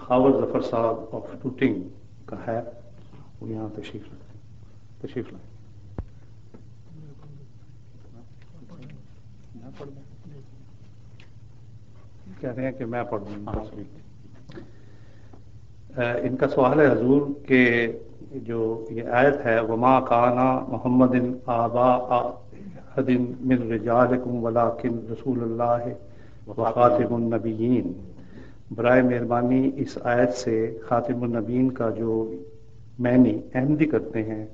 خاور ظفر صاحب of Tooting کا ہے، وہ یہاں تشریف لائیں۔ کہہ رہے ہیں کہ میں پڑھ دوں۔ ان کا سوال ہے حضور کہ جو یہ آیت ہے وما کان محمد آبا احد من رجالکم ولکن رسول اللہ وخاتم النبیین، برائے مہربانی اس آیت سے خاتم النبیین کا جو معنی احمدی کرتے ہیں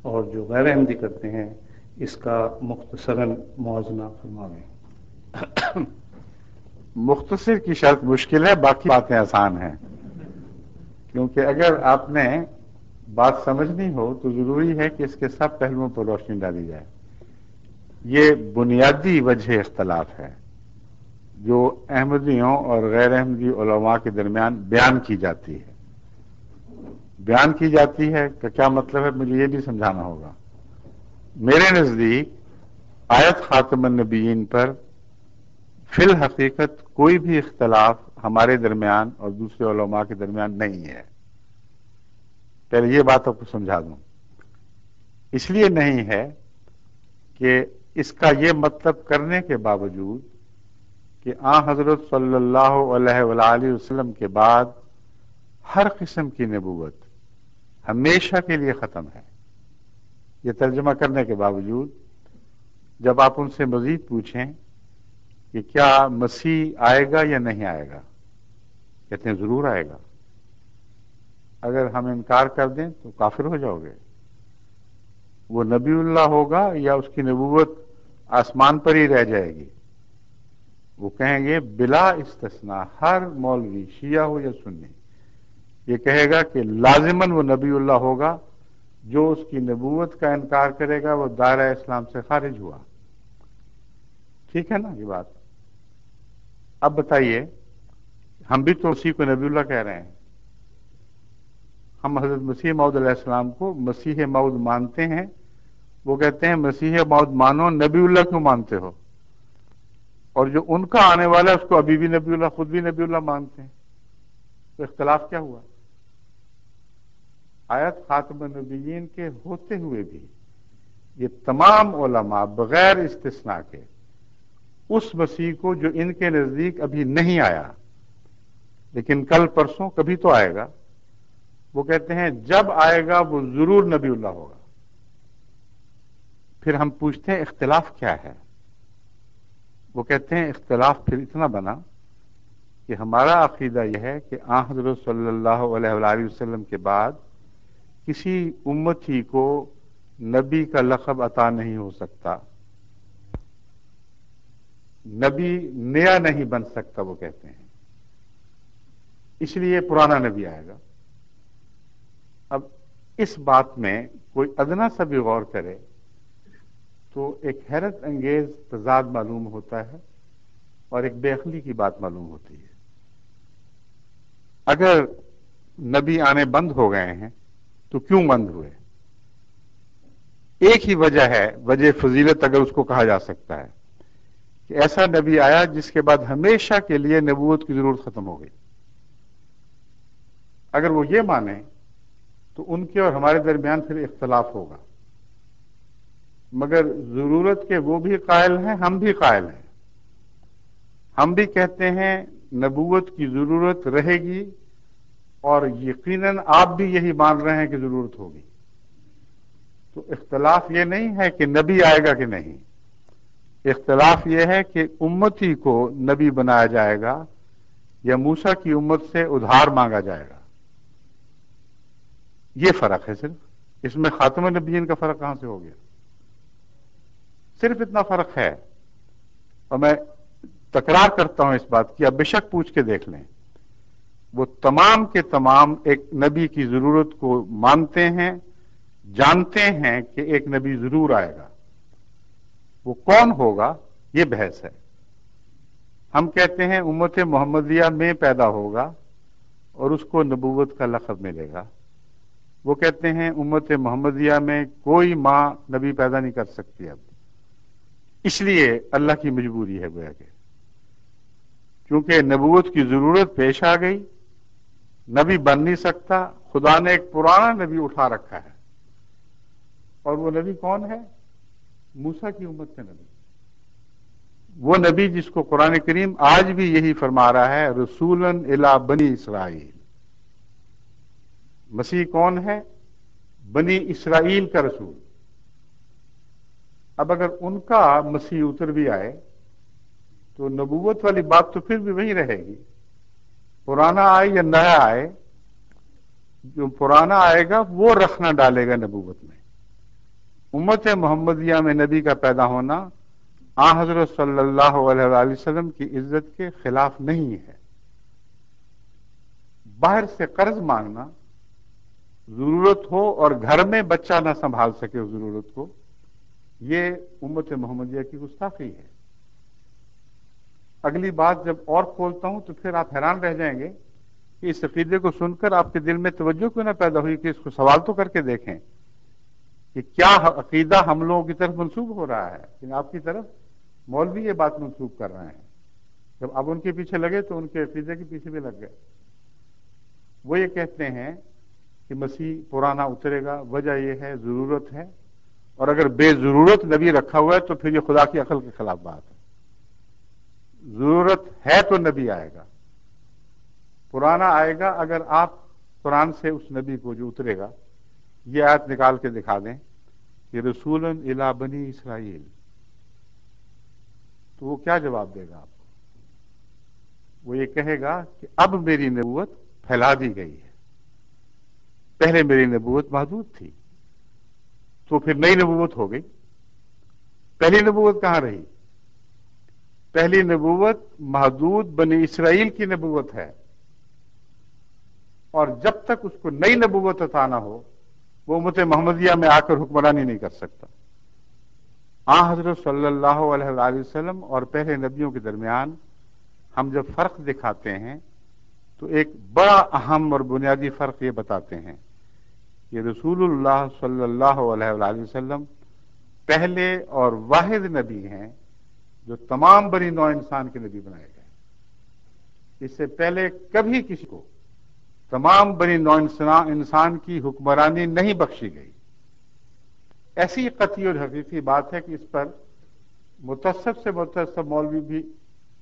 اور جو غیر احمدی کرتے ہیں اس کا مختصراً موازنہ فرمائیں۔ مختصر کی شرط مشکل ہے، باقی باتیں آسان ہیں، کیونکہ اگر آپ نے بات سمجھنی ہو تو ضروری ہے کہ اس کے سب پہلوؤں پر روشنی ڈالی جائے۔ یہ بنیادی وجہ اختلاف ہے جو احمدیوں اور غیر احمدی علماء کے درمیان بیان کی جاتی ہے۔ بیان کی جاتی ہے کہ کیا مطلب ہے، مجھے یہ بھی سمجھانا ہوگا۔ میرے نزدیک آیت خاتم النبیین پر فی الحقیقت کوئی بھی اختلاف ہمارے درمیان اور دوسرے علماء کے درمیان نہیں ہے۔ پہلے یہ بات آپ کو سمجھا دوں۔ اس لیے نہیں ہے کہ اس کا یہ مطلب کرنے کے باوجود کہ حضرت صلی اللہ علیہ وآلہ وسلم کے بعد ہر قسم کی نبوت ہمیشہ کے لیے ختم ہے، یہ ترجمہ کرنے کے باوجود جب آپ ان سے مزید پوچھیں کہ کیا مسیح آئے گا یا نہیں آئے گا، کہتے ہیں ضرور آئے گا۔ اگر ہم انکار کر دیں تو کافر ہو جاؤ گے۔ وہ نبی اللہ ہوگا یا اس کی نبوت آسمان پر ہی رہ جائے گی؟ وہ کہیں گے بلا استثناء، ہر مولوی شیعہ ہو یا سنی یہ کہے گا کہ لازماً وہ نبی اللہ ہوگا، جو اس کی نبوت کا انکار کرے گا وہ دائرہ اسلام سے خارج ہوا۔ ٹھیک ہے نا یہ بات؟ اب بتائیے، ہم بھی تو اسی کو نبی اللہ کہہ رہے ہیں، ہم حضرت مسیح موعود علیہ السلام کو مسیح موعود مانتے ہیں، وہ کہتے ہیں مسیح موعود مانو، نبی اللہ کیوں مانتے ہو؟ اور جو ان کا آنے والا ہے اس کو ابھی بھی نبی اللہ، خود بھی نبی اللہ مانتے ہیں، تو اختلاف کیا ہوا؟ آیت خاتم النبیین کے ہوتے ہوئے بھی یہ تمام علماء بغیر استثناء کے اس مسیح کو جو ان کے نزدیک ابھی نہیں آیا لیکن کل پرسوں کبھی تو آئے گا، وہ کہتے ہیں جب آئے گا وہ ضرور نبی اللہ ہوگا۔ پھر ہم پوچھتے ہیں اختلاف کیا ہے؟ وہ کہتے ہیں اختلاف پھر اتنا بنا کہ ہمارا عقیدہ یہ ہے کہ حضرت صلی اللہ علیہ وآلہ وسلم کے بعد کسی امتی کو نبی کا لقب عطا نہیں ہو سکتا، نبی نیا نہیں بن سکتا، وہ کہتے ہیں، اس لیے پرانا نبی آئے گا۔ اب اس بات میں کوئی ادنا سا بھی غور کرے تو ایک حیرت انگیز تضاد معلوم ہوتا ہے اور ایک بے عقلی کی بات معلوم ہوتی ہے۔ اگر نبی آنے بند ہو گئے ہیں تو کیوں بند ہوئے؟ ایک ہی وجہ ہے، وجہ فضیلت اگر اس کو کہا جا سکتا ہے، کہ ایسا نبی آیا جس کے بعد ہمیشہ کے لیے نبوت کی ضرورت ختم ہو گئی۔ اگر وہ یہ مانیں تو ان کے اور ہمارے درمیان پھر اختلاف ہوگا، مگر ضرورت کے وہ بھی قائل ہیں، ہم بھی قائل ہیں۔ ہم بھی کہتے ہیں نبوت کی ضرورت رہے گی، اور یقیناً آپ بھی یہی مان رہے ہیں کہ ضرورت ہوگی۔ تو اختلاف یہ نہیں ہے کہ نبی آئے گا کہ نہیں، اختلاف یہ ہے کہ امتی کو نبی بنایا جائے گا یا موسیٰ کی امت سے ادھار مانگا جائے گا، یہ فرق ہے صرف۔ اس میں خاتم النبیین کا فرق کہاں سے ہو گیا؟ صرف اتنا فرق ہے، اور میں تکرار کرتا ہوں اس بات کی، آپ بے شک پوچھ کے دیکھ لیں، وہ تمام کے تمام ایک نبی کی ضرورت کو مانتے ہیں، جانتے ہیں کہ ایک نبی ضرور آئے گا، وہ کون ہوگا یہ بحث ہے۔ ہم کہتے ہیں امت محمدیہ میں پیدا ہوگا اور اس کو نبوت کا لقب ملے گا، وہ کہتے ہیں امت محمدیہ میں کوئی ماں نبی پیدا نہیں کر سکتی اب، اس لیے اللہ کی مجبوری ہے گویا کہ، کیونکہ نبوت کی ضرورت پیش آ گئی، نبی بن نہیں سکتا، خدا نے ایک پرانا نبی اٹھا رکھا ہے، اور وہ نبی کون ہے؟ موسیٰ کی امت کا نبی، وہ نبی جس کو قرآن کریم آج بھی یہی فرما رہا ہے، رسولاً الی بنی اسرائیل۔ مسیح کون ہے؟ بنی اسرائیل کا رسول۔ اب اگر ان کا مسیح اتر بھی آئے تو نبوت والی بات تو پھر بھی وہی رہے گی، پرانا آئے یا نیا آئے، جو پرانا آئے گا وہ رخ نہ ڈالے گا نبوت میں۔ امت محمدیہ میں نبی کا پیدا ہونا حضرت صلی اللہ علیہ وآلہ وسلم کی عزت کے خلاف نہیں ہے۔ باہر سے قرض مانگنا، ضرورت ہو اور گھر میں بچہ نہ سنبھال سکے اس ضرورت کو، یہ امت محمدیہ کی گستاخی ہے۔ اگلی بات جب اور کھولتا ہوں تو پھر آپ حیران رہ جائیں گے کہ اس عقیدے کو سن کر آپ کے دل میں توجہ کیوں نہ پیدا ہوئی کہ اس کو سوال تو کر کے دیکھیں کہ کیا عقیدہ ہم لوگوں کی طرف منسوب ہو رہا ہے، لیکن آپ کی طرف مولوی یہ بات منسوب کر رہے ہیں۔ جب اب ان کے پیچھے لگے تو ان کے عقیدے کے پیچھے بھی لگ گئے۔ وہ یہ کہتے ہیں کہ مسیح پرانا اترے گا، وجہ یہ ہے ضرورت ہے، اور اگر بے ضرورت نبی رکھا ہوا ہے تو پھر یہ خدا کی عقل کے خلاف بات ہے۔ ضرورت ہے تو نبی آئے گا، پرانا آئے گا۔ اگر آپ قرآن سے اس نبی کو جو اترے گا یہ آیت نکال کے دکھا دیں کہ رسولاً الی بنی اسرائیل، تو وہ کیا جواب دے گا آپ کو؟ وہ یہ کہے گا کہ اب میری نبوت پھیلا دی گئی ہے، پہلے میری نبوت محدود تھی، تو پھر نئی نبوت ہو گئی۔ پہلی نبوت کہاں رہی؟ پہلی نبوت محدود بنی اسرائیل کی نبوت ہے، اور جب تک اس کو نئی نبوت عطا نہ ہو وہ امت محمدیہ میں آ کر حکمرانی نہیں کر سکتا۔ حضرت صلی اللہ علیہ وآلہ وسلم اور پہلے نبیوں کے درمیان ہم جب فرق دکھاتے ہیں تو ایک بڑا اہم اور بنیادی فرق یہ بتاتے ہیں کہ رسول اللہ صلی اللہ علیہ وآلہ وسلم پہلے اور واحد نبی ہیں جو تمام بنی نوع انسان کے نبی بنائے گئے۔ اس سے پہلے کبھی کسی کو تمام بنی نوع انسان کی حکمرانی نہیں بخشی گئی۔ ایسی قطعی اور حقیقی بات ہے کہ اس پر متعصب سے متعصب مولوی بھی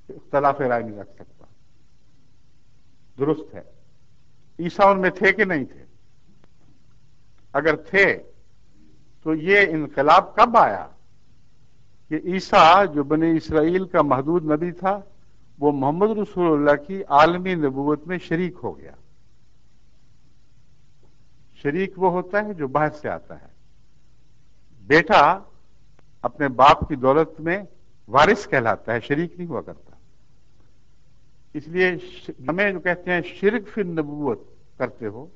اختلاف رائے نہیں رکھ سکتا۔ درست ہے، عیسیٰ ان میں تھے کہ نہیں تھے؟ اگر تھے تو یہ انقلاب کب آیا کہ عیسیٰ جو بنی اسرائیل کا محدود نبی تھا وہ محمد رسول اللہ کی عالمی نبوت میں شریک ہو گیا؟ شریک وہ ہوتا ہے جو باہر سے آتا ہے۔ بیٹا اپنے باپ کی دولت میں وارث کہلاتا ہے، شریک نہیں ہوا کرتا۔ اس لیے ہمیں جو کہتے ہیں شرک فی النبوت کرتے ہو،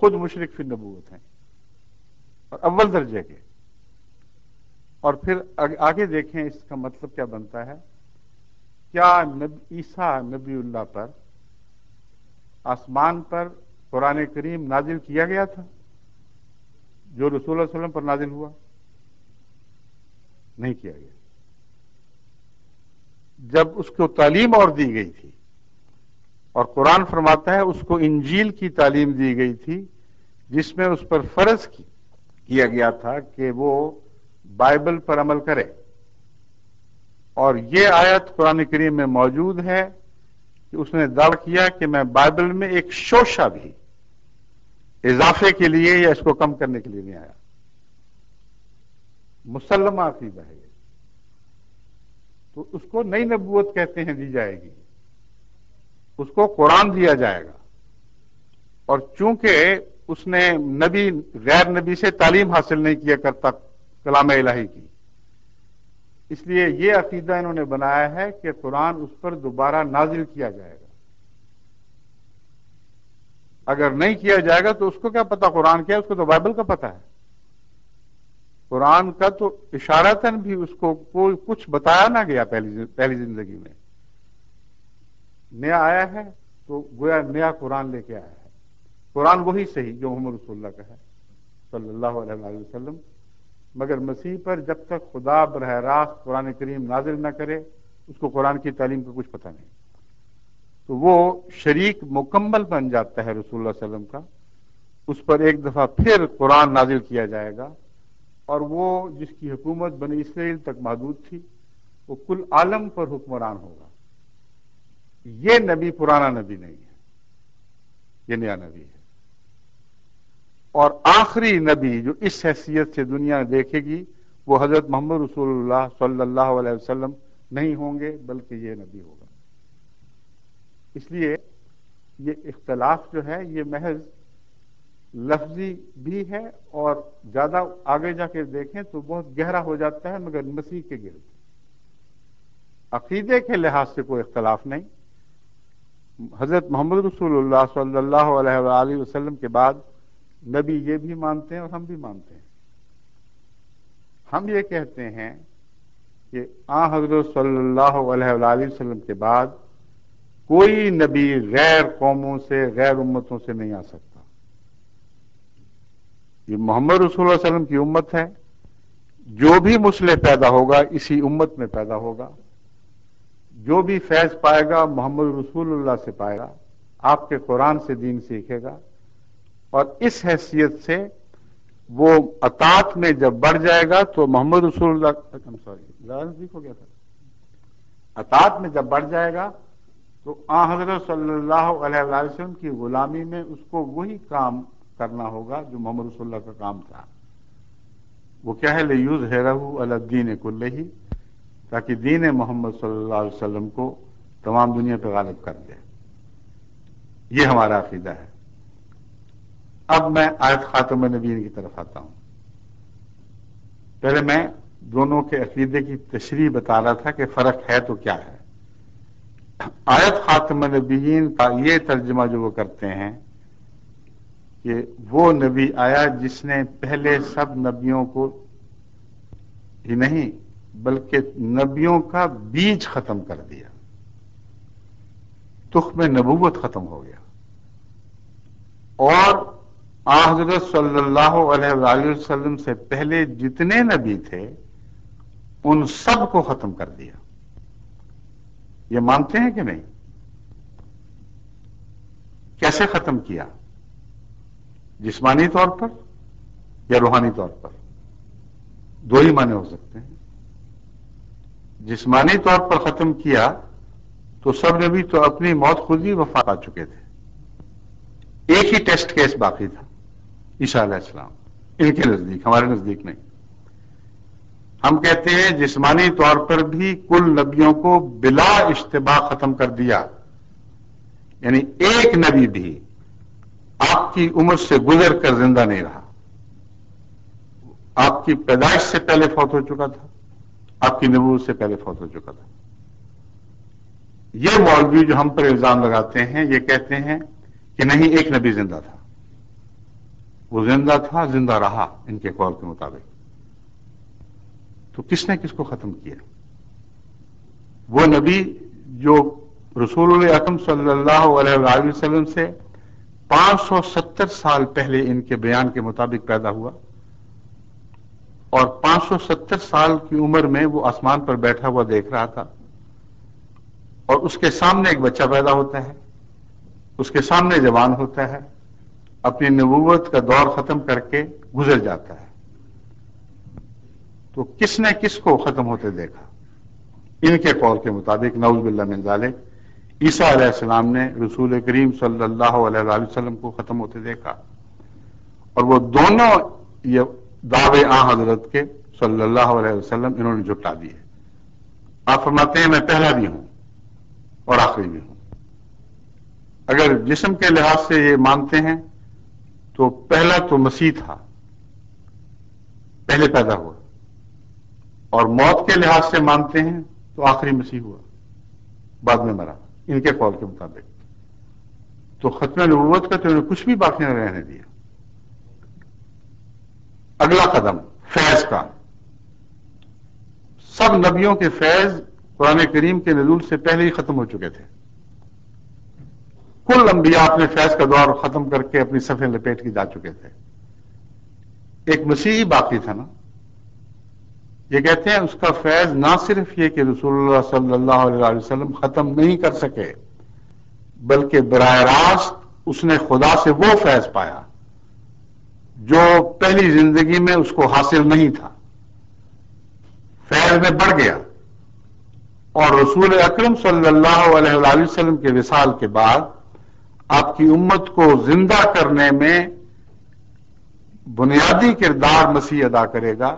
خود مشرک فی النبوت ہیں اور اول درجے کے۔ اور پھر آگے دیکھیں اس کا مطلب کیا بنتا ہے۔ کیا عیسیٰ نبی اللہ پر آسمان پر قرآن کریم نازل کیا گیا تھا جو رسول اللہ علیہ وسلم پر نازل ہوا؟ نہیں کیا گیا۔ جب اس کو تعلیم اور دی گئی تھی، اور قرآن فرماتا ہے اس کو انجیل کی تعلیم دی گئی تھی جس میں اس پر فرض کیا گیا تھا کہ وہ بائبل پر عمل کرے، اور یہ آیت قرآن کریم میں موجود ہے کہ اس نے دعویٰ کیا کہ میں بائبل میں ایک شوشہ بھی اضافے کے لیے یا اس کو کم کرنے کے لیے نہیں آیا۔ مسلمہ عقیدہ ہے یہ، تو اس کو نئی نبوت کہتے ہیں، دی جائے گی، اس کو قرآن دیا جائے گا۔ اور چونکہ اس نے نبی غیر نبی سے تعلیم حاصل نہیں کیا کرتا کلام الہی کی، اس لیے یہ عقیدہ انہوں نے بنایا ہے کہ قرآن اس پر دوبارہ نازل کیا جائے گا۔ اگر نہیں کیا جائے گا تو اس کو کیا پتا قرآن کیا ہے؟ اس کو تو بائبل کا پتا ہے۔ قرآن کا تو اشارتاً بھی اس کو کوئی کچھ بتایا نہ گیا پہلی زندگی میں۔ نیا آیا ہے تو گویا نیا قرآن لے کے آیا ہے۔ قرآن وہی صحیح جو محمد رسول اللہ کا ہے صلی اللہ علیہ وآلہ وسلم، مگر مسیح پر جب تک خدا براہ راست قرآن کریم نازل نہ کرے اس کو قرآن کی تعلیم کا کچھ پتہ نہیں۔ تو وہ شریک مکمل بن جاتا ہے رسول اللہ صلی اللہ علیہ وسلم کا. اس پر ایک دفعہ پھر قرآن نازل کیا جائے گا، اور وہ جس کی حکومت بنی اسرائیل تک محدود تھی وہ کل عالم پر حکمران ہوگا. یہ نبی پرانا نبی نہیں ہے، یہ نیا نبی ہے. اور آخری نبی جو اس حیثیت سے دنیا دیکھے گی وہ حضرت محمد رسول اللہ صلی اللہ علیہ وسلم نہیں ہوں گے، بلکہ یہ نبی ہوگا. اس لیے یہ اختلاف جو ہے یہ محض لفظی بھی ہے، اور زیادہ آگے جا کے دیکھیں تو بہت گہرا ہو جاتا ہے، مگر مسیح کے گرد. عقیدے کے لحاظ سے کوئی اختلاف نہیں. حضرت محمد رسول اللہ صلی اللہ علیہ وآلہ وسلم کے بعد نبی یہ بھی مانتے ہیں اور ہم بھی مانتے ہیں. ہم یہ کہتے ہیں کہ حضرت صلی اللہ علیہ وآلہ وسلم کے بعد کوئی نبی غیر قوموں سے، غیر امتوں سے نہیں آ سکتا. یہ محمد رسول اللہ علیہ وسلم کی امت ہے. جو بھی مصلح پیدا ہوگا اسی امت میں پیدا ہوگا. جو بھی فیض پائے گا محمد رسول اللہ سے پائے گا، آپ کے قرآن سے دین سیکھے گا. اور اس حیثیت سے وہ اطاعت میں جب بڑھ جائے گا تو محمد رسول اللہ نزدیک ہو گیا تھا. اطاعت میں جب بڑھ جائے گا تو حضرت صلی اللہ علیہ وسلم کی غلامی میں اس کو وہی کام کرنا ہوگا جو محمد رسول اللہ کا کام تھا. وہ کیا ہے؟ لِيُظْهِرَهُ عَلَى الدِّينِ كُلِّهِ، تاکہ دین محمد صلی اللہ علیہ وسلم کو تمام دنیا پہ غالب کر دے. یہ ہمارا عقیدہ ہے. اب میں آیت خاتم النبیین کی طرف آتا ہوں. پہلے میں دونوں کے عقیدے کی تشریح بتا رہا تھا کہ فرق ہے تو کیا ہے. آیت خاتم النبیین کا یہ ترجمہ جو وہ کرتے ہیں کہ وہ نبی آیا جس نے پہلے سب نبیوں کو ہی نہیں بلکہ نبیوں کا بیج ختم کر دیا، تخم نبوت ختم ہو گیا، اور حضرت صلی اللہ علیہ وآلہ وسلم سے پہلے جتنے نبی تھے ان سب کو ختم کر دیا. یہ مانتے ہیں کہ نہیں؟ کیسے ختم کیا؟ جسمانی طور پر یا روحانی طور پر؟ دو ہی معنی ہو سکتے ہیں. جسمانی طور پر ختم کیا تو سب نبی تو اپنی موت خود ہی وفات پا چکے تھے. ایک ہی ٹیسٹ کیس باقی تھا، عیسیٰ علیہ السلام. ان کے نزدیک، ہمارے نزدیک نہیں. ہم کہتے ہیں جسمانی طور پر بھی کل نبیوں کو بلا اشتباہ ختم کر دیا. یعنی ایک نبی بھی آپ کی عمر سے گزر کر زندہ نہیں رہا. آپ کی پیدائش سے پہلے فوت ہو چکا تھا، آپ کی نبوت سے پہلے فوت ہو چکا تھا. یہ مولوی جو ہم پر الزام لگاتے ہیں یہ کہتے ہیں کہ نہیں، ایک نبی زندہ تھا، وہ زندہ تھا، زندہ رہا ان کے قول کے مطابق. تو کس نے کس کو ختم کیا؟ وہ نبی جو رسول اللہ اکرم صلی اللہ علیہ وآلہ وسلم سے 570 سال پہلے ان کے بیان کے مطابق پیدا ہوا، اور 570 سال کی عمر میں وہ آسمان پر بیٹھا ہوا دیکھ رہا تھا، اور اس کے سامنے ایک بچہ پیدا ہوتا ہے، اس کے سامنے جوان ہوتا ہے، اپنی نبوت کا دور ختم کر کے گزر جاتا ہے. تو کس نے کس کو ختم ہوتے دیکھا؟ ان کے قول کے مطابق نعوذ باللہ من ذالک عیسیٰ علیہ السلام نے رسول کریم صلی اللہ علیہ وآلہ وسلم کو ختم ہوتے دیکھا. اور وہ دونوں یہ دعوے حضرت کے صلی اللہ علیہ وسلم انہوں نے جھٹلا دیے. آپ فرماتے ہیں میں پہلا بھی ہوں اور آخری بھی ہوں. اگر جسم کے لحاظ سے یہ مانتے ہیں تو پہلا تو مسیح تھا، پہلے پیدا ہوا، اور موت کے لحاظ سے مانتے ہیں تو آخری مسیح ہوا، بعد میں مرا ان کے قول کے مطابق. تو ختم نبوت کا تو انہوں نے کچھ بھی باقی نہ رہنے دیا. اگلا قدم فیض کا. سب نبیوں کے فیض قرآن کریم کے نزول سے پہلے ہی ختم ہو چکے تھے. کل انبیاء اپنے فیض کا دور ختم کر کے اپنی صفیں لپیٹ کے جا چکے تھے. ایک مسیحی باقی تھا نا. یہ کہتے ہیں اس کا فیض نہ صرف یہ کہ رسول اللہ صلی اللہ علیہ وسلم ختم نہیں کر سکے، بلکہ براہ راست اس نے خدا سے وہ فیض پایا جو پہلی زندگی میں اس کو حاصل نہیں تھا، فیض میں بڑھ گیا، اور رسول اکرم صلی اللہ علیہ وآلہ وسلم کے وصال کے بعد آپ کی امت کو زندہ کرنے میں بنیادی کردار مسیح ادا کرے گا۔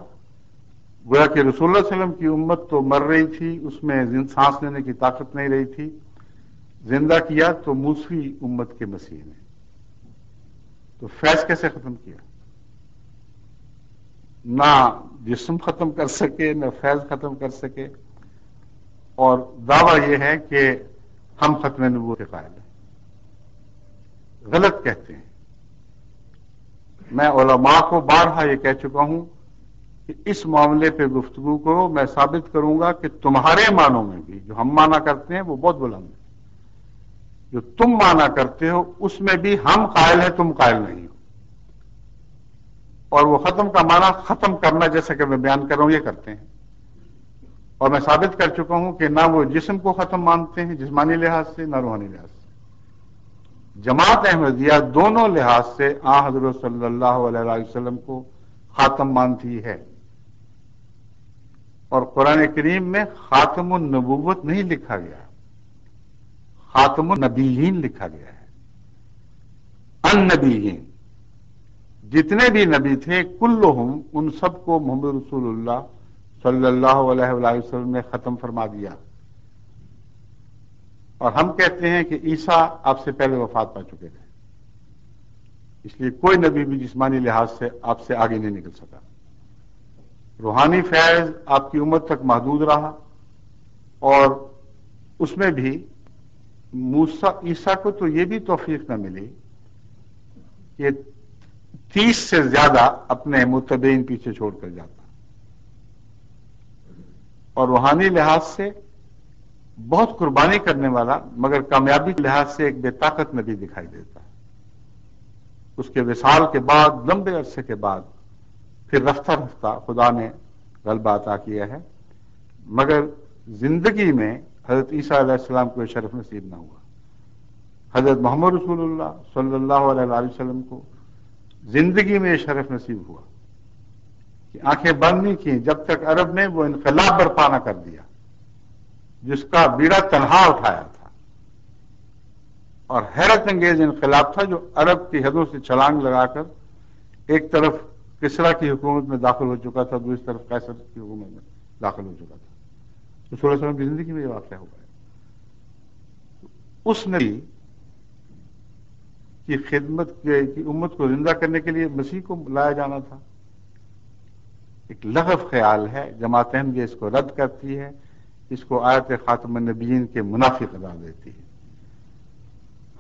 گویا کہ رسول اللہ صلی اللہ علیہ وسلم کی امت تو مر رہی تھی، اس میں سانس لینے کی طاقت نہیں رہی تھی، زندہ کیا تو موسوی امت کے مسیح نے۔ تو فیض کیسے ختم کیا؟ نہ جسم ختم کر سکے، نہ فیض ختم کر سکے، اور دعویٰ یہ ہے کہ ہم ختم نبوت کے قائل ہیں۔ غلط کہتے ہیں۔ میں علماء کو بارہا یہ کہہ چکا ہوں کہ اس معاملے پہ گفتگو کرو، میں ثابت کروں گا کہ تمہارے معنوں میں بھی جو ہم مانا کرتے ہیں وہ بہت بلند ہے، جو تم مانا کرتے ہو اس میں بھی ہم قائل ہیں، تم قائل نہیں ہو۔ اور وہ ختم کا معنی ختم کرنا، جیسا کہ میں بیان کر رہا ہوں، یہ کرتے ہیں۔ اور میں ثابت کر چکا ہوں کہ نہ وہ جسم کو ختم مانتے ہیں جسمانی لحاظ سے، نہ روحانی لحاظ سے۔ جماعت احمدیہ دونوں لحاظ سے حضرت صلی اللہ علیہ وسلم کو خاتم مانتی ہے، اور قرآن کریم میں خاتم النبوت نہیں لکھا گیا، خاتم النبیین لکھا گیا ہے۔ النبیین، جتنے بھی نبی تھے کلہم، ان سب کو محمد رسول اللہ صلی اللہ علیہ وآلہ وسلم نے ختم فرما دیا۔ اور ہم کہتے ہیں کہ عیسیٰ آپ سے پہلے وفات پا چکے تھے، اس لیے کوئی نبی بھی جسمانی لحاظ سے آپ سے آگے نہیں نکل سکا۔ روحانی فیض آپ کی امت تک محدود رہا، اور اس میں بھی عیسیٰ کو تو یہ بھی توفیق نہ ملی کہ 30 سے زیادہ اپنے متبعین پیچھے چھوڑ کر جاتا، اور روحانی لحاظ سے بہت قربانی کرنے والا مگر کامیابی کے لحاظ سے ایک بے طاقت نبی دکھائی دیتا ہے۔ اس کے وصال کے بعد لمبے عرصے کے بعد پھر رفتہ رفتہ خدا نے غلبہ عطا کیا ہے، مگر زندگی میں حضرت عیسیٰ علیہ السلام کو یہ شرف نصیب نہ ہوا۔ حضرت محمد رسول اللہ صلی اللہ علیہ وآلہ وسلم کو زندگی میں یہ شرف نصیب ہوا کہ آنکھیں بند نہیں کی جب تک عرب نے وہ انقلاب برپا نہ کر دیا جس کا بیڑا تنہا اٹھایا تھا، اور حیرت انگیز انقلاب تھا جو عرب کی حدوں سے چھلانگ لگا کر ایک طرف کسرا کی حکومت میں داخل ہو چکا تھا، دوسری طرف قیصر کی حکومت میں داخل ہو چکا تھا۔ رسول اللہ علیہ وسلم کی زندگی میں یہ واقعہ ہوا ہے۔ اس نبی کی خدمت کی امت کو زندہ کرنے کے لیے مسیح کو لایا جانا تھا۔ ایک لغو خیال ہے، جماعت احمدیہ اس کو رد کرتی ہے، اس کو آیت خاتم النبیین کے منافی قرار دیتی ہے۔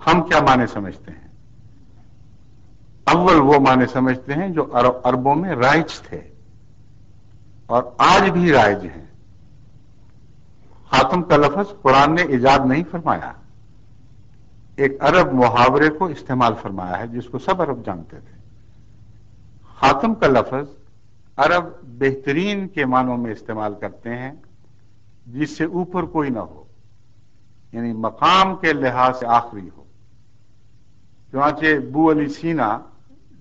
ہم کیا معنی سمجھتے ہیں؟ اول وہ معنی سمجھتے ہیں جو عربوں میں رائج تھے اور آج بھی رائج ہیں۔ خاتم کا لفظ قرآن نے ایجاد نہیں فرمایا، ایک عرب محاورے کو استعمال فرمایا ہے جس کو سب عرب جانتے تھے۔ خاتم کا لفظ عرب بہترین کے معنوں میں استعمال کرتے ہیں، جس سے اوپر کوئی نہ ہو، یعنی مقام کے لحاظ سے آخری ہو۔ چنانچہ ابو علی سینا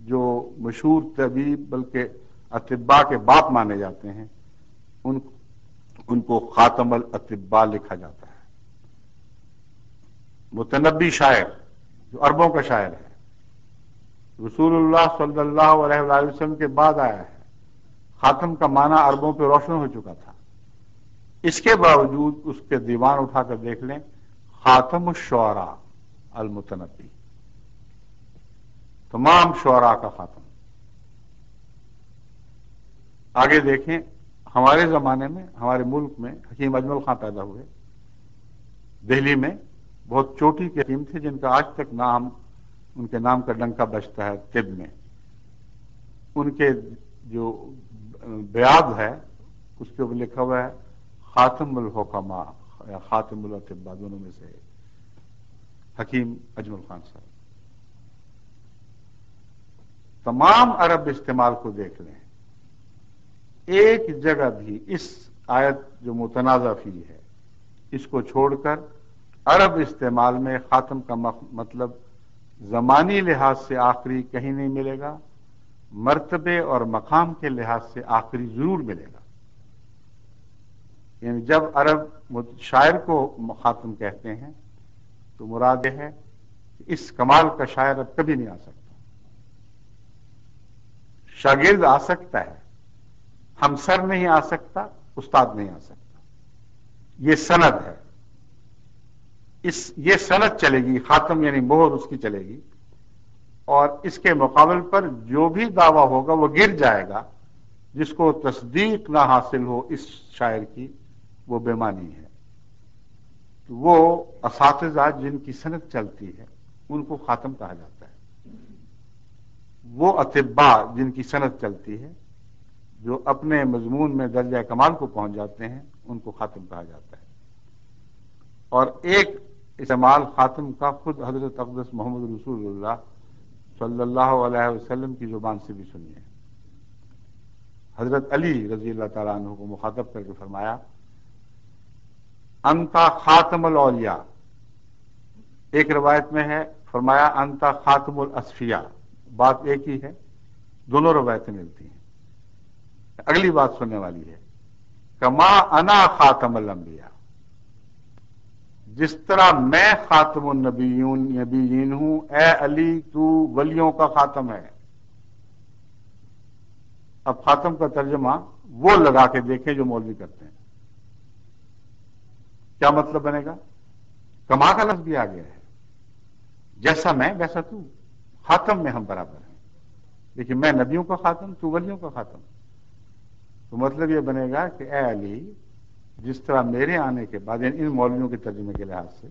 جو مشہور طبیب بلکہ اطباء کے باپ مانے جاتے ہیں، ان کو خاتم الاطباء لکھا جاتا ہے۔ متنبی شاعر جو عربوں کا شاعر ہے، رسول اللہ صلی اللہ علیہ وآلہ وسلم کے بعد آیا ہے، خاتم کا معنی عربوں پہ روشن ہو چکا تھا۔ اس کے باوجود اس کے دیوان اٹھا کر دیکھ لیں، خاتم الشعراء المتنبی، تمام شعراء کا خاتم۔ آگے دیکھیں، ہمارے زمانے میں ہمارے ملک میں حکیم اجمل خان پیدا ہوئے، دہلی میں بہت چوٹی کے حکیم تھے جن کا آج تک نام، ان کے نام کا ڈنکا بجتا ہے طب میں۔ ان کے جو بیاد ہے اس کے اوپر لکھا ہوا ہے خاتم الحکماء یا خاتم الاطباء، دونوں میں سے حکیم اجمل خان صاحب۔ تمام عرب استعمال کو دیکھ لیں، ایک جگہ بھی اس آیت جو متنازع فی ہے اس کو چھوڑ کر عرب استعمال میں خاتم کا مطلب زمانی لحاظ سے آخری کہیں نہیں ملے گا، مرتبے اور مقام کے لحاظ سے آخری ضرور ملے گا۔ یعنی جب عرب شاعر کو خاتم کہتے ہیں تو مراد یہ ہے کہ اس کمال کا شاعر اب کبھی نہیں آ سکتا۔ شاگرد آ سکتا ہے، ہمسر نہیں آ سکتا، استاد نہیں آ سکتا۔ یہ سند ہے، یہ سند چلے گی، خاتم یعنی مہر اس کی چلے گی، اور اس کے مقابل پر جو بھی دعویٰ ہوگا وہ گر جائے گا۔ جس کو تصدیق نہ حاصل ہو اس شاعر کی، وہ بے معنی ہے۔ وہ اساتذہ جن کی سند چلتی ہے ان کو خاتم کہا جاتا ہے، وہ اطباء جن کی سند چلتی ہے، جو اپنے مضمون میں درجہ کمال کو پہنچ جاتے ہیں، ان کو خاتم کہا جاتا ہے۔ اور ایک استعمال خاتم کا خود حضرت اقدس محمد رسول اللہ صلی اللہ علیہ وسلم کی زبان سے بھی سنیے۔ حضرت علی رضی اللہ تعالیٰ عنہ کو مخاطب کر کے فرمایا، انتا خاتم الاولیاء۔ ایک روایت میں ہے فرمایا انتا خاتم الاصفیاء۔ بات ایک ہی ہے، دونوں روایتیں ملتی ہیں۔ اگلی بات سننے والی ہے، کما انا خاتم الانبیاء، جس طرح میں خاتم النبیین ہوں، اے علی تو ولیوں کا خاتم ہے۔ اب خاتم کا ترجمہ وہ لگا کے دیکھیں جو مولوی کرتے ہیں۔ کیا مطلب بنے گا؟ کما کا لفظ بھی آ گیا ہے، جیسا میں ویسا تو، خاتم میں ہم برابر ہیں، لیکن میں نبیوں کا خاتم، تو ولیوں کا خاتم۔ تو مطلب یہ بنے گا کہ اے علی، جس طرح میرے آنے کے بعد، یعنی ان مولویوں کے ترجمے کے لحاظ سے،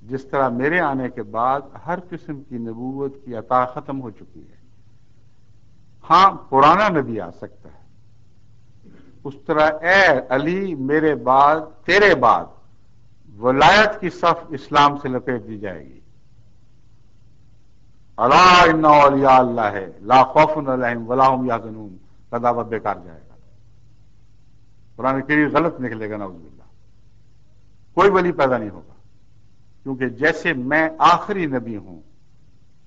جس طرح میرے آنے کے بعد ہر قسم کی نبوت کی عطا ختم ہو چکی ہے، ہاں پرانا نبی آ سکتا ہے، اس طرح اے علی میرے بعد، تیرے بعد ولایت کی صف اسلام سے لپیٹ دی جائے گی۔ الا ان اولیاء اللہ ہے لا خوف علیہم ولا هم یحزنون کا دعویٰ بیکار جائے گا، قرآن کریم غلط نکلے گا، نعوذ باللہ۔ کوئی ولی پیدا نہیں ہوگا، کیونکہ جیسے میں آخری نبی ہوں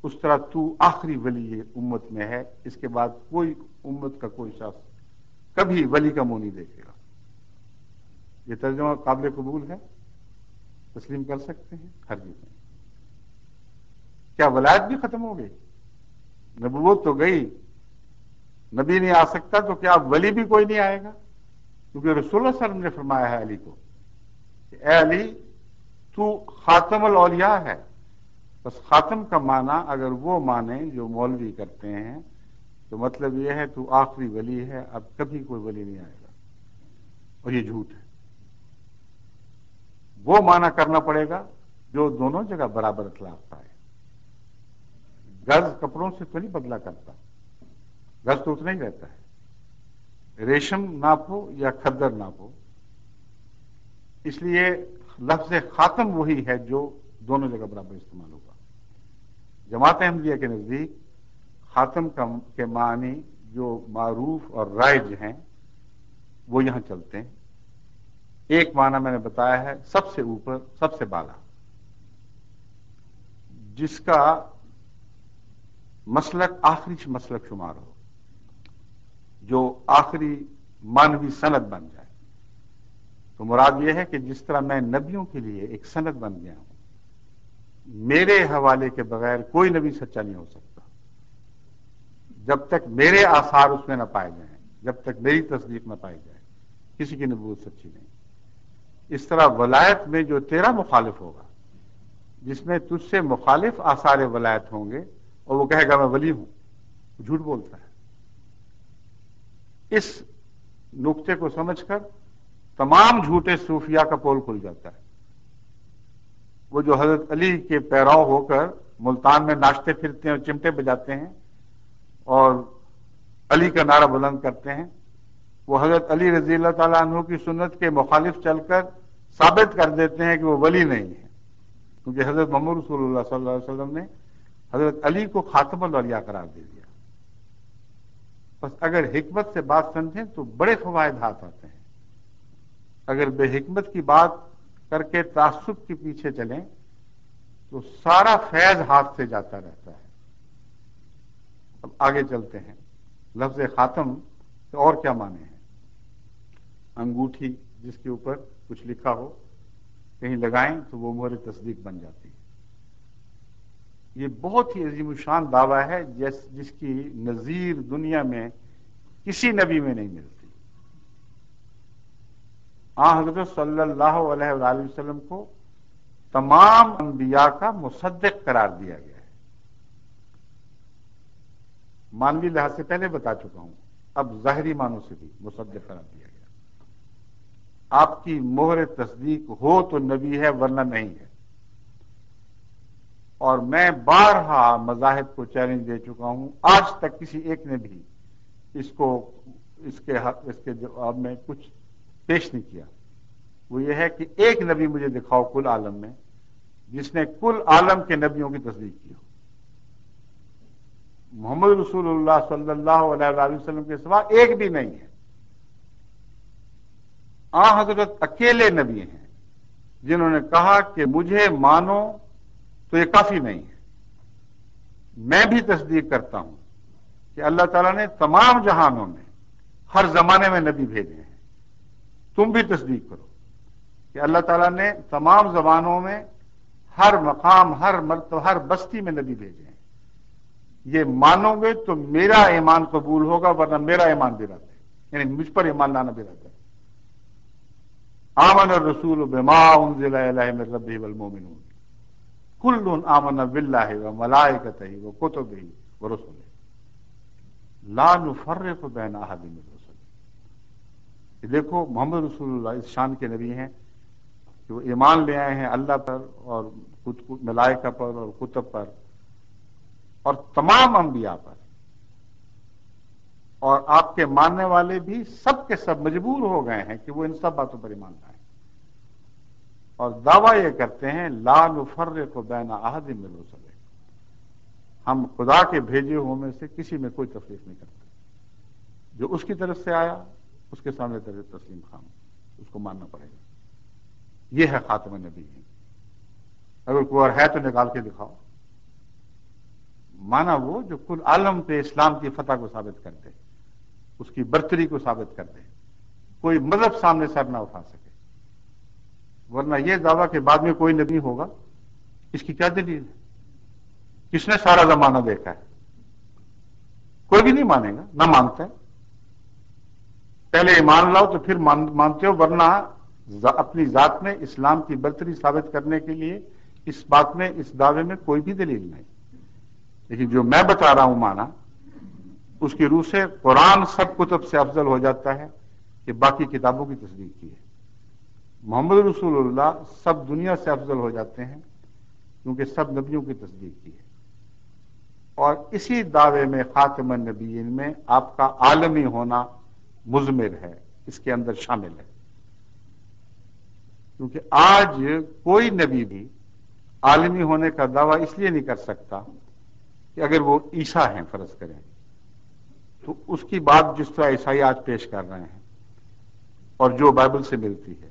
اس طرح تو آخری ولی امت میں ہے۔ اس کے بعد کوئی امت کا کوئی شخص کبھی ولی کا منہ نہیں دیکھے گا۔ یہ ترجمہ قابل قبول ہے، تسلیم کر سکتے ہیں؟ ہرگز نہیں۔ کیا ولایت بھی ختم ہو گئی؟ نبوت تو گئی، نبی نہیں آ سکتا، تو کیا ولی بھی کوئی نہیں آئے گا؟ کیونکہ رسول اللہ صلی اللہ علیہ وسلم نے فرمایا ہے علی کو کہ اے علی تو خاتم الاولیاء ہے۔ بس خاتم کا معنی اگر وہ معنی جو مولوی کرتے ہیں تو مطلب یہ ہے تو آخری ولی ہے، اب کبھی کوئی ولی نہیں آئے گا، اور یہ جھوٹ ہے۔ وہ معنی کرنا پڑے گا جو دونوں جگہ برابر اطلاق پائے۔ گز کپڑوں سے تو نہیں بدلا کرتا، گز تو اتنا ہی رہتا ہے، ریشم ناپو یا کھدر ناپو۔ اس لیے لفظ خاتم وہی ہے جو دونوں جگہ برابر استعمال ہوگا۔ جماعت احمدیہ کے نزدیک خاتم کے معنی جو معروف اور رائج ہیں وہ یہاں چلتے ہیں۔ ایک معنی میں نے بتایا ہے سب سے اوپر، سب سے بالا، جس کا مسلک آخری مسلک شمار ہو، جو آخری مانوی سند بن جائے۔ تو مراد یہ ہے کہ جس طرح میں نبیوں کے لیے ایک سند بن گیا ہوں، میرے حوالے کے بغیر کوئی نبی سچا نہیں ہو سکتا جب تک میرے آثار اس میں نہ پائے جائیں، جب تک میری تصدیق نہ پائی جائے، کسی کی نبوت سچی نہیں۔ اس طرح ولایت میں جو تیرا مخالف ہوگا، جس میں تجھ سے مخالف آثار ولایت ہوں گے اور وہ کہے گا میں ولی ہوں، وہ جھوٹ بولتا ہے۔ اس نقطے کو سمجھ کر تمام جھوٹے صوفیاء کا پول کھل جاتا ہے۔ وہ جو حضرت علی کے پیراؤ ہو کر ملتان میں ناچتے پھرتے ہیں اور چمٹے بجاتے ہیں اور علی کا نعرہ بلند کرتے ہیں، وہ حضرت علی رضی اللہ تعالیٰ عنہ کی سنت کے مخالف چل کر ثابت کر دیتے ہیں کہ وہ ولی نہیں ہے، کیونکہ حضرت محمد رسول اللہ صلی اللہ علیہ وسلم نے حضرت علی کو خاتم الاولیاء قرار دے دیا۔ بس اگر حکمت سے بات سمجھیں تو بڑے فوائد ہاتھ آتے ہیں، اگر بے حکمت کی بات کر کے تعصب کے پیچھے چلیں تو سارا فیض ہاتھ سے جاتا رہتا ہے۔ اب آگے چلتے ہیں۔ لفظ خاتم کے اور کیا معنی ہیں؟ انگوٹھی جس کے اوپر کچھ لکھا ہو، کہیں لگائیں تو وہ مہر تصدیق بن جاتی ہے۔ یہ بہت ہی عظیم الشان دعویٰ ہے جس کی نظیر دنیا میں کسی نبی میں نہیں ملتی۔ حضرت صلی اللہ علیہ وآلہ وسلم کو تمام انبیاء کا مصدق قرار دیا گیا ہے۔ مانوی لحاظ سے پہلے بتا چکا ہوں، اب ظاہری معنوں سے بھی مصدق قرار دیا گیا۔ آپ کی مہر تصدیق ہو تو نبی ہے، ورنہ نہیں ہے۔ اور میں بارہا مذاہب کو چیلنج دے چکا ہوں، آج تک کسی ایک نے بھی اس کے جواب میں کچھ پیش نہیں کیا۔ وہ یہ ہے کہ ایک نبی مجھے دکھاؤ کل عالم میں جس نے کل عالم کے نبیوں کی تصدیق کی ہو۔ محمد رسول اللہ صلی اللہ علیہ وآلہ وسلم کے سوا ایک بھی نہیں ہے۔ حضرت اکیلے نبی ہیں جنہوں نے کہا کہ مجھے مانو تو یہ کافی نہیں ہے، میں بھی تصدیق کرتا ہوں کہ اللہ تعالیٰ نے تمام جہانوں میں ہر زمانے میں نبی بھیجے ہیں۔ تم بھی تصدیق کرو کہ اللہ تعالیٰ نے تمام زبانوں میں ہر مقام، ہر مرتبہ، ہر بستی میں نبی بھیجے ہیں۔ یہ مانو گے تو میرا ایمان قبول ہوگا، ورنہ میرا ایمان بھی رہتا ہے، یعنی مجھ پر ایمان لانا بھی رہتا ہے۔ آمن الرسول بما انزل الیہ من ربہ والمؤمنون کل آمن باللہ وملائکتہ وکتبہ ورسلہ لا نفرق بین احد من رسلہ۔ دیکھو محمد رسول اللہ اس شان کے نبی ہیں کہ وہ ایمان لے آئے ہیں اللہ پر اور ملائکہ پر اور کتب پر اور تمام انبیاء پر، اور آپ کے ماننے والے بھی سب کے سب مجبور ہو گئے ہیں کہ وہ ان سب باتوں پر ایمان لائیں، اور دعویٰ یہ کرتے ہیں لا نفرق بین احد من رسلہ، ہم خدا کے بھیجے ہوئے میں سے کسی میں کوئی تفریق نہیں کرتے، جو اس کی طرف سے آیا اس کے سامنے تسلیم خام، اس کو ماننا پڑے گا۔ یہ ہے خاتم نبی۔ اگر کوئی اور ہے تو نکال کے دکھاؤ۔ مانا وہ جو کل عالم پہ اسلام کی فتح کو ثابت کر دے، اس کی برتری کو ثابت کر دے، کوئی مذہب سامنے سر نہ اٹھا سکے۔ ورنہ یہ دعویٰ کہ بعد میں کوئی نبی ہوگا، اس کی کیا دلیل ہے؟ کس نے سارا زمانہ دیکھا ہے؟ کوئی بھی نہیں مانے گا، نہ مانتا ہے۔ پہلے ایمان لاؤ تو پھر مانتے ہو، ورنہ اپنی ذات میں اسلام کی برتری ثابت کرنے کے لیے اس بات میں، اس دعوے میں کوئی بھی دلیل نہیں۔ لیکن جو میں بتا رہا ہوں مانا، اس کی روح سے قرآن سب کتب سے افضل ہو جاتا ہے کہ باقی کتابوں کی تصدیق کی ہے۔ محمد رسول اللہ سب دنیا سے افضل ہو جاتے ہیں کیونکہ سب نبیوں کی تصدیق کی ہے۔ اور اسی دعوے میں خاتم النبیین میں آپ کا عالمی ہونا مضمر ہے، اس کے اندر شامل ہے، کیونکہ آج کوئی نبی بھی عالمی ہونے کا دعویٰ اس لیے نہیں کر سکتا کہ اگر وہ عیسیٰ ہیں فرض کریں تو اس کی بات جس طرح عیسائی آج پیش کر رہے ہیں اور جو بائبل سے ملتی ہے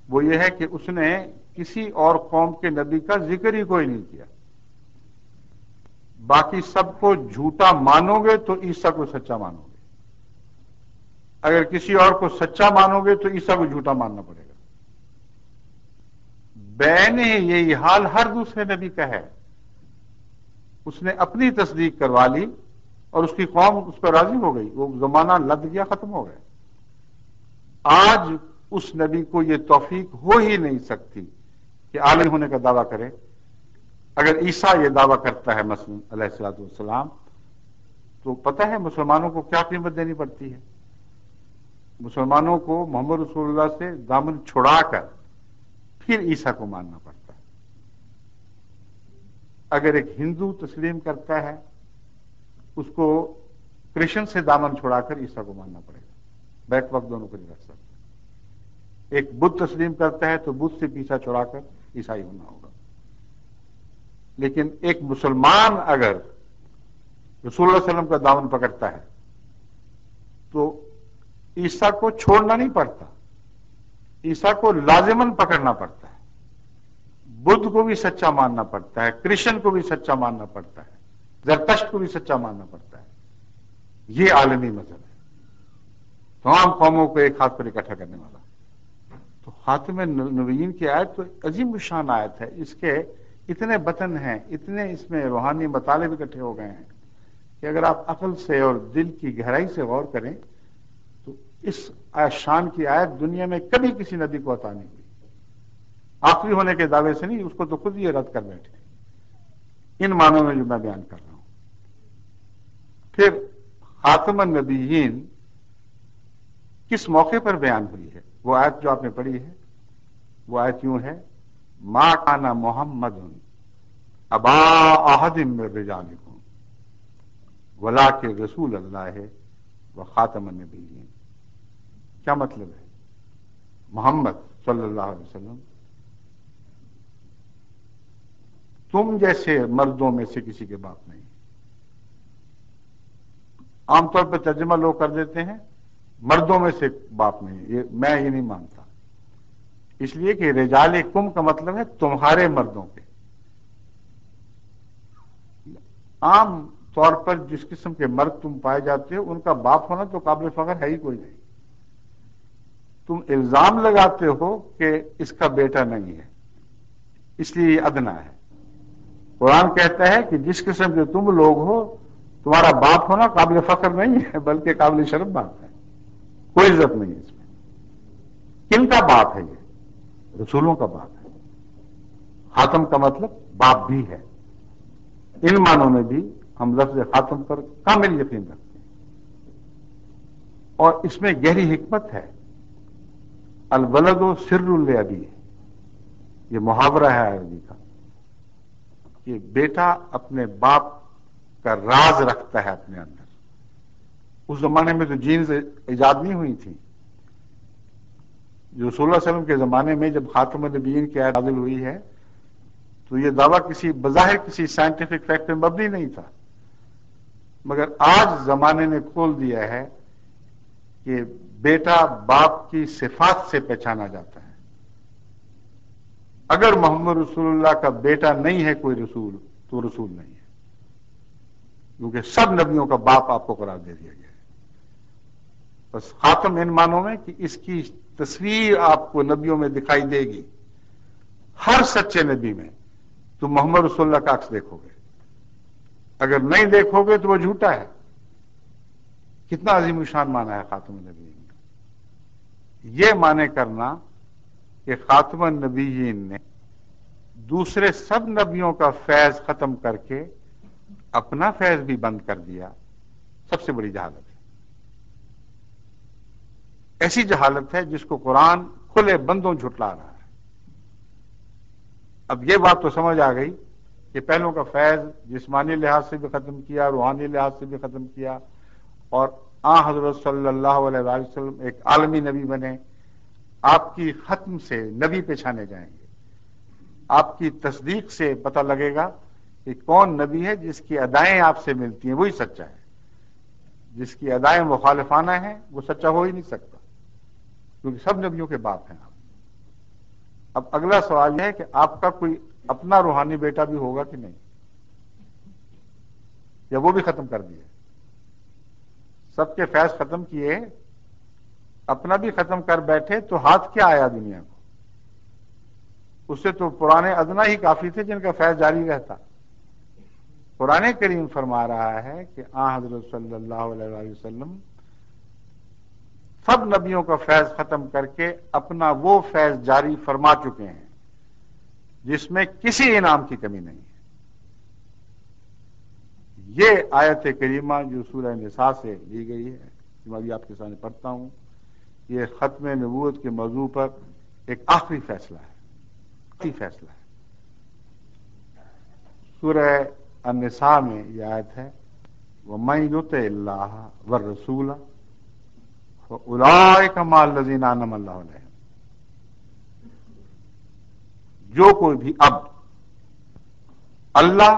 وہ یہ ہے کہ اس نے کسی اور قوم کے نبی کا ذکر ہی کوئی نہیں کیا۔ باقی سب کو جھوٹا مانو گے تو عیسیٰ کو سچا مانو گے، اگر کسی اور کو سچا مانو گے تو عیسیٰ کو جھوٹا ماننا پڑے گا۔ بین یہی حال ہر دوسرے نبی کا ہے، اس نے اپنی تصدیق کروا لی اور اس کی قوم اس پر راضی ہو گئی، وہ زمانہ لد گیا، ختم ہو گیا۔ آج اس نبی کو یہ توفیق ہو ہی نہیں سکتی کہ عالم ہونے کا دعویٰ کرے۔ اگر عیسیٰ یہ دعویٰ کرتا ہے مثلا علیہ الصلوۃ والسلام، تو پتہ ہے مسلمانوں کو کیا قیمت دینی پڑتی ہے؟ مسلمانوں کو محمد رسول اللہ سے دامن چھڑا کر پھر عیسیٰ کو ماننا پڑتا ہے۔ اگر ایک ہندو تسلیم کرتا ہے، اس کو کرسچن سے دامن چھڑا کر عیسیٰ کو ماننا پڑے گا، بیک وقت دونوں کو نہیں رکھ سکتا۔ ایک بدھ تسلیم کرتا ہے تو بدھ سے پیچھا چھڑا کر عیسائی ہونا ہوگا۔ لیکن ایک مسلمان اگر رسول اللہ علیہ وسلم کا دامن پکڑتا ہے تو عیسیٰ کو چھوڑنا نہیں پڑتا، عیسیٰ کو لازماً پکڑنا پڑتا ہے، بدھ کو بھی سچا ماننا پڑتا ہے، کرشن کو بھی سچا ماننا پڑتا ہے، زرتشت کو بھی سچا ماننا پڑتا ہے۔ یہ عالمی مذہب ہے، تمام قوموں کو ایک ہاتھ پر اکٹھا کرنے والا۔ تو خاتم نبیین کی آیت تو عظیم الشان آیت ہے، اس کے اتنے بطن ہیں، اتنے اس میں روحانی مطالب اکٹھے ہو گئے ہیں کہ اگر آپ عقل سے اور دل کی گہرائی سے غور کریں تو اس شان کی آیت دنیا میں کبھی کسی نبی کو عطا نہیں ہوئی۔ آخری ہونے کے دعوے سے نہیں، اس کو تو خود یہ رد کر بیٹھے ان معنوں میں جو میں بیان کر رہا ہوں۔ پھر خاتم النبیین کس موقع پر بیان ہوئی ہے؟ وہ آیت جو آپ نے پڑھی ہے وہ آیت یوں ہے، ما کان محمد ابا احد من رجالکم ولکن رسول اللہ و خاتم النبیین۔ کیا مطلب ہے؟ محمد صلی اللہ علیہ وسلم تم جیسے مردوں میں سے کسی کے باپ نہیں۔ عام طور پہ ترجمہ لوگ کر دیتے ہیں مردوں میں سے باپ نہیں، میں یہ نہیں مانتا، اس لیے کہ رجال کم کا مطلب ہے تمہارے مردوں کے۔ عام طور پر جس قسم کے مرد تم پائے جاتے ہو ان کا باپ ہونا تو قابل فخر ہے ہی کوئی نہیں، تم الزام لگاتے ہو کہ اس کا بیٹا نہیں ہے، اس لیے یہ ادنا ہے۔ قرآن کہتا ہے کہ جس قسم کے تم لوگ ہو تمہارا باپ ہونا قابل فخر نہیں ہے بلکہ قابل شرم بات ہے، کوئی عزت نہیں ہے اس میں۔ کن کا باپ ہے؟ یہ رسولوں کا باپ ہے۔ خاتم کا مطلب باپ بھی ہے۔ ان معنوں میں بھی ہم لفظ خاتم پر کامل یقین رکھتے ہیں، اور اس میں گہری حکمت ہے۔ الولد سر لابیہ، یہ محاورہ ہے عربی کا کہ بیٹا اپنے باپ کا راز رکھتا ہے اپنے اندر۔ اس زمانے میں تو جینز ایجاد نہیں ہوئی تھی۔ جو رسول اللہ علیہ وسلم کے زمانے میں جب خاتم النبیین کی آیت نازل ہوئی ہے تو یہ دعویٰ کسی بظاہر کسی سائنٹیفک فیکٹ پہ مبنی نہیں تھا، مگر آج زمانے نے کھول دیا ہے کہ بیٹا باپ کی صفات سے پہچانا جاتا ہے۔ اگر محمد رسول اللہ کا بیٹا نہیں ہے کوئی رسول تو رسول نہیں ہے، کیونکہ سب نبیوں کا باپ آپ کو قرار دے دیا گیا ہے۔ بس خاتم ان معنوں میں کہ اس کی تصویر آپ کو نبیوں میں دکھائی دے گی، ہر سچے نبی میں تم محمد رسول اللہ کا عکس دیکھو گے، اگر نہیں دیکھو گے تو وہ جھوٹا ہے۔ کتنا عظیم الشان مانا ہے خاتم النبیین کا۔ یہ مانے کرنا کہ خاتم النبیین نے دوسرے سب نبیوں کا فیض ختم کر کے اپنا فیض بھی بند کر دیا، سب سے بڑی جہالت ہے۔ ایسی جہالت ہے جس کو قرآن کھلے بندوں جھٹلا رہا ہے۔ اب یہ بات تو سمجھ آ گئی کہ پہلوں کا فیض جسمانی لحاظ سے بھی ختم کیا، روحانی لحاظ سے بھی ختم کیا، اور حضرت صلی اللہ علیہ وآلہ وسلم ایک عالمی نبی بنے۔ آپ کی ختم سے نبی پہچانے جائیں گے، آپ کی تصدیق سے پتہ لگے گا کہ کون نبی ہے جس کی ادائیں آپ سے ملتی ہیں وہی سچا ہے، جس کی ادائیں مخالفانہ ہیں وہ سچا ہو ہی نہیں سکتا، کیونکہ سب نبیوں کے باپ ہیں آپ۔ اب اگلا سوال یہ ہے کہ آپ کا کوئی اپنا روحانی بیٹا بھی ہوگا کہ نہیں، یا وہ بھی ختم کر دیا؟ سب کے فیض ختم کیے، اپنا بھی ختم کر بیٹھے تو ہاتھ کیا آیا دنیا کو؟ اس سے تو پرانے ادنا ہی کافی تھے جن کا فیض جاری رہتا۔ قرآن کریم فرما رہا ہے کہ حضرت صلی اللہ علیہ وآلہ وسلم سب نبیوں کا فیض ختم کر کے اپنا وہ فیض جاری فرما چکے ہیں جس میں کسی انعام کی کمی نہیں ہے۔ یہ آیت کریمہ جو سورہ نساء سے لی گئی ہے، جو ابھی آپ کے سامنے پڑھتا ہوں، یہ ختم نبوت کے موضوع پر ایک آخری فیصلہ ہے، فیصلہ ہے۔ سورہ النساء میں یہ آیت ہے، وَمَن يُطِعِ اللَّهَ وَالرَّسُولَ فَأُولَٰئِكَ مَعَ الَّذِينَ أَنْعَمَ اللَّهُ عَلَيْهِمْ۔ جو کوئی بھی اب اللہ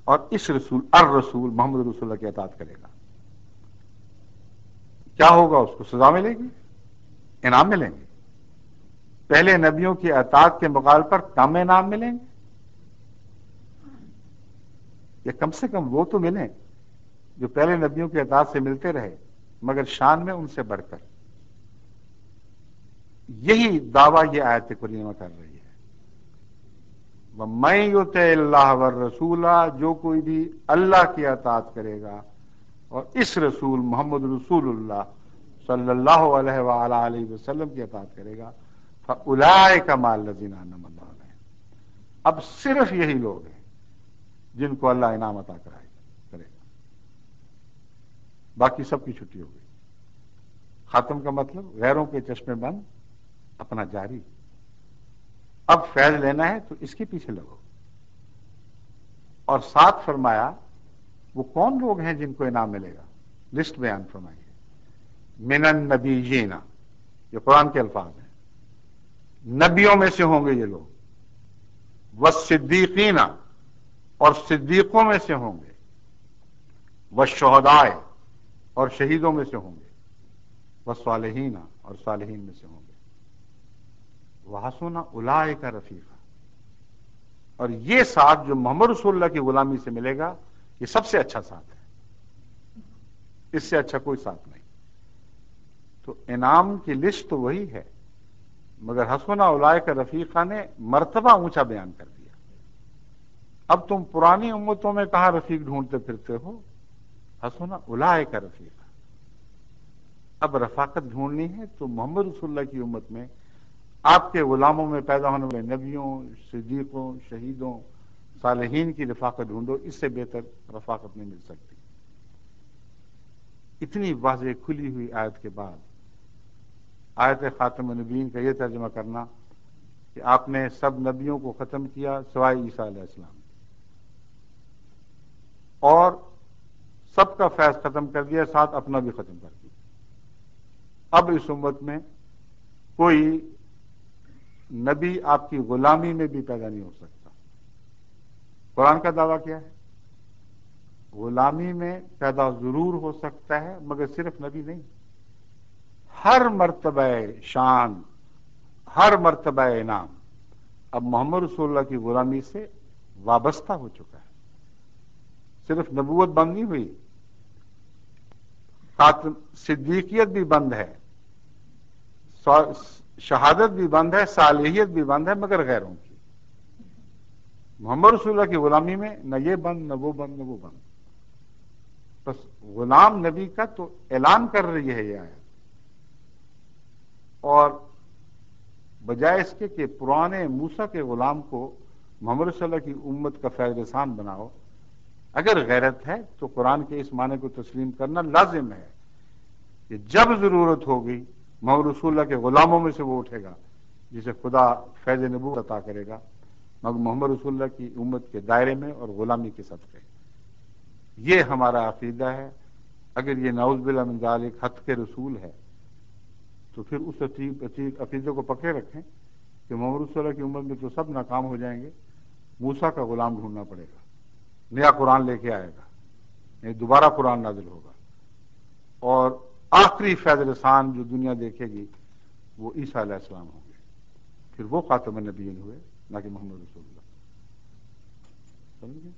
اور اس رسول الرسول محمد رسول اللہ کی اطاعت کرے گا، کیا ہوگا؟ اس کو سزا ملے گی، انعام ملیں گے۔ پہلے نبیوں کی اطاعت کے مقابلے پر کم انعام ملیں گے؟ یا کم سے کم وہ تو ملیں جو پہلے نبیوں کی اطاعت سے ملتے رہے مگر شان میں ان سے بڑھ کر۔ یہی دعویٰ یہ آیت کریمہ کر رہی ہے۔ وَمَن يُطِعِ اللَّهَ وَالرَّسُولَ، جو کوئی بھی اللہ کی اطاعت کرے گا اور اس رسول محمد رسول اللہ صلی اللہ علیہ وآلہ وسلم کی اطاعت کرے گا، فَأُولَٰئِکَ مَعَ الَّذِينَ أَنْعَمَ اللَّهُ عَلَیْہِم، اب صرف یہی لوگ ہیں جن کو اللہ انعام عطا کرے گا، باقی سب کی چھٹی ہو گئی۔ خاتم کا مطلب غیروں کے چشمے بند، اپنا جاری۔ اب فیض لینا ہے تو اس کے پیچھے لگو۔ اور ساتھ فرمایا وہ کون لوگ ہیں جن کو انعام ملے گا، لسٹ بیان فرمائیے۔ من النبیین، یہ قرآن کے الفاظ ہیں، نبیوں میں سے ہوں گے یہ لوگ، والصدیقین، اور صدیقوں میں سے ہوں گے، والشہداء، اور شہیدوں میں سے ہوں گے، والصالحین، اور صالحین میں سے ہوں گے، وحسن اولئک رفیقا، اور یہ ساتھ جو محمد رسول اللہ کی غلامی سے ملے گا یہ سب سے اچھا ساتھ ہے، اس سے اچھا کوئی ساتھ نہیں۔ تو انعام کی لسٹ تو وہی ہے، مگر حسن اولئک رفیقا نے مرتبہ اونچا بیان کر دیا۔ اب تم پرانی امتوں میں کہاں رفیق ڈھونڈتے پھرتے ہو؟ حسن اولئک رفیقا، اب رفاقت ڈھونڈنی ہے تو محمد رسول اللہ کی امت میں آپ کے غلاموں میں پیدا ہونے والے نبیوں، صدیقوں، شہیدوں، صالحین کی رفاقت ڈھونڈو، اس سے بہتر رفاقت نہیں مل سکتی۔ اتنی واضح کھلی ہوئی آیت کے بعد آیت خاتم النبیین کا یہ ترجمہ کرنا کہ آپ نے سب نبیوں کو ختم کیا سوائے عیسیٰ علیہ السلام، اور سب کا فیض ختم کر دیا، ساتھ اپنا بھی ختم کر دیا۔ اب اس امت میں کوئی نبی آپ کی غلامی میں بھی پیدا نہیں ہو سکتا۔ قرآن کا دعویٰ کیا ہے؟ غلامی میں پیدا ضرور ہو سکتا ہے مگر صرف نبی نہیں، ہر مرتبہ شان، ہر مرتبہ انعام اب محمد رسول اللہ کی غلامی سے وابستہ ہو چکا ہے۔ صرف نبوت بند نہیں ہوئی، خاتم صدیقیت بھی بند ہے، شہادت بھی بند ہے، صالحیت بھی بند ہے، مگر غیروں کی۔ محمد رسول اللہ کی غلامی میں نہ یہ بند، نہ وہ بند، نہ وہ بند۔ بس غلام نبی کا تو اعلان کر رہی ہے یہ آیت، اور بجائے اس کے کہ پرانے موسیٰ کے غلام کو محمد صلی اللہ کی امت کا فیض رسان بناؤ، اگر غیرت ہے تو قرآن کے اس معنی کو تسلیم کرنا لازم ہے کہ جب ضرورت ہوگی محمد رسول اللہ کے غلاموں میں سے وہ اٹھے گا جسے خدا فیض نبوت عطا کرے گا، مگر محمد رسول اللہ کی امت کے دائرے میں اور غلامی کے صدقے۔ یہ ہمارا عقیدہ ہے۔ اگر یہ نعوذ باللہ من ذالک حد کے رسول ہے تو پھر اس عقیدے کو پکڑے رکھیں کہ محمد رسول اللہ کی امت میں تو سب ناکام ہو جائیں گے، موسیٰ کا غلام ڈھونڈنا پڑے گا، نیا قرآن لے کے آئے گا، یعنی دوبارہ قرآن نازل ہوگا، اور آخری فیض رسان جو دنیا دیکھے گی وہ عیسیٰ علیہ السلام ہوں گے، پھر وہ خاتم النبیین ہوئے، نہ کہ محمد رسول اللہ۔ سمجھ گئے؟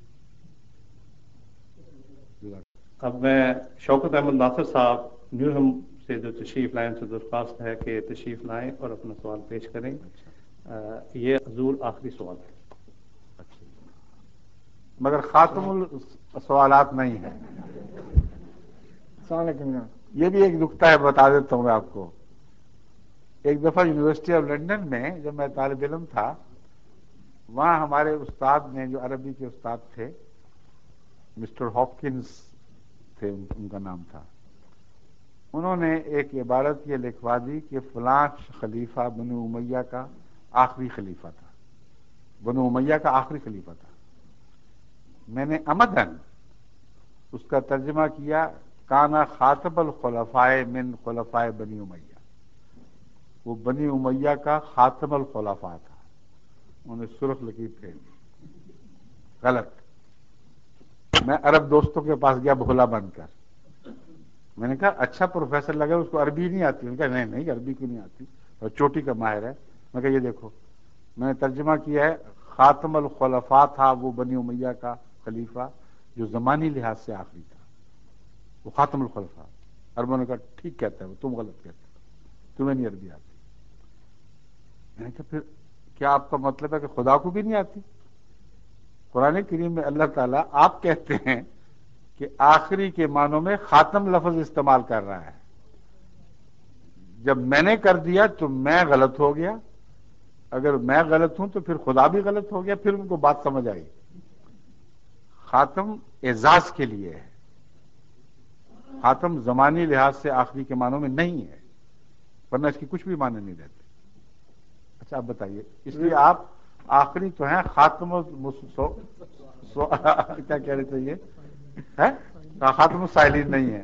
اب میں شوکت احمد ناصر صاحب نیوہم سے جو تشریف لائیں سے درخواست ہے کہ تشریف لائیں اور اپنا سوال پیش کریں۔ یہ حضور آخری سوال ہے، مگر خاتم السوالات نہیں ہے۔ السلام علیکم۔ یہ بھی ایک نکتہ ہے، بتا دیتا ہوں میں آپ کو۔ ایک دفعہ یونیورسٹی آف لنڈن میں جب میں طالب علم تھا، وہاں ہمارے استاد نے، جو عربی کے استاد تھے، مسٹر ہاپکنز تھے ان کا نام تھا، انہوں نے ایک عبارت یہ لکھوا دی کہ فلاں خلیفہ بنو امیہ کا آخری خلیفہ تھا، بنو امیہ کا آخری خلیفہ تھا۔ میں نے عمدن اس کا ترجمہ کیا کانا خاتم الخلفاء من خلفاء بنی امیہ، وہ بنی امیہ کا خاتم الخلفاء تھا۔ انہوں نے سرخ لکیر پھیر دی، غلط۔ میں عرب دوستوں کے پاس گیا بھولا بن کر، میں نے کہا اچھا پروفیسر لگا، اس کو عربی نہیں آتی؟ انہوں نے کہا نہیں عربی کیوں نہیں آتی، اور چوٹی کا ماہر ہے۔ میں کہا یہ دیکھو میں نے ترجمہ کیا ہے خاتم الخلفاء تھا وہ بنی امیہ کا خلیفہ جو زمانی لحاظ سے آخری تھا، وہ خاتم الخلفاء۔ عربوں نے کہا ٹھیک کہتا ہے وہ، تم غلط کہتے ہو، تمہیں نہیں عربی آتی۔ میں نے کہا پھر کیا آپ کا مطلب ہے کہ خدا کو بھی نہیں آتی؟ قرآن کریم میں اللہ تعالیٰ آپ کہتے ہیں کہ آخری کے معنوں میں خاتم لفظ استعمال کر رہا ہے، جب میں نے کر دیا تو میں غلط ہو گیا، اگر میں غلط ہوں تو پھر خدا بھی غلط ہو گیا۔ پھر ان کو بات سمجھ آئی، خاتم اعزاز کے لیے ہے، خاتم زمانی لحاظ سے آخری کے معنوں میں نہیں ہے، ورنہ اس کی کچھ بھی معنی نہیں رہتے۔ اچھا آپ بتائیے، اس لیے آپ آخری تو ہیں، خاتم کیا کہہ رہے تھے یہ خاتم السائلین نہیں ہے۔